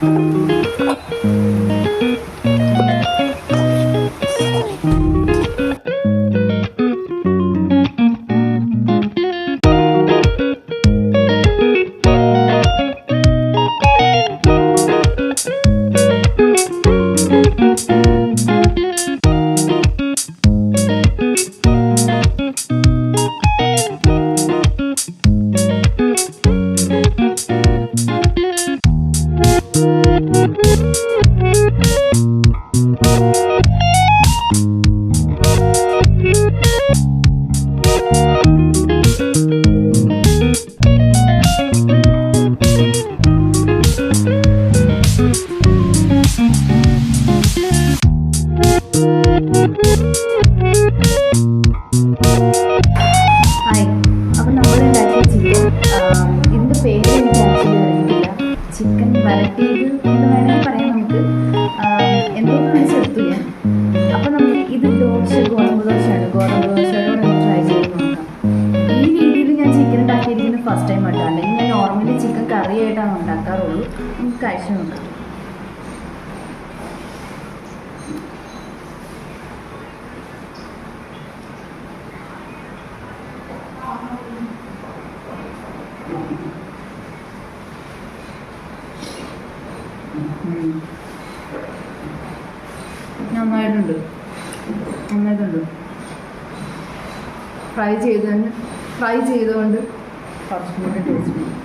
Hi, അപ്പോൾ നമ്മളുണ്ടാക്കിയ chicken ഇതിൻ്റെ പേര് എനിക്ക് ആക്ച്വലി അറിയില്ല. ചിക്കൻ വരട്ടിയത് എന്ന് വേണമെങ്കിൽ പറയാം. നമുക്ക് എന്തൊക്കെ ചേർത്തു ഞാൻ. അപ്പോൾ നമുക്ക് ഇത് ഗോതമ്പ് ദോശയാണ്. ഗോതമ്പ് ദോശയോടെ ഒന്ന് ട്രൈ ചെയ്ത് നോക്കാം. ഈ രീതിയിൽ ഞാൻ ചിക്കൻ ഉണ്ടാക്കിയിരിക്കുന്നത് ഫസ്റ്റ് ടൈം ആയിട്ടാണ്. അല്ലെങ്കിൽ ഞാൻ നോർമലി ചിക്കൻ കറി ആയിട്ടാണ് ഉണ്ടാക്കാറുള്ളൂ. നമുക്ക് കഴിച്ചു നോക്കാം. നന്നായിട്ടുണ്ട്. ഫ്രൈ ചെയ്തുകൊണ്ട് കുറച്ചും കൂടി ടേസ്റ്റ്.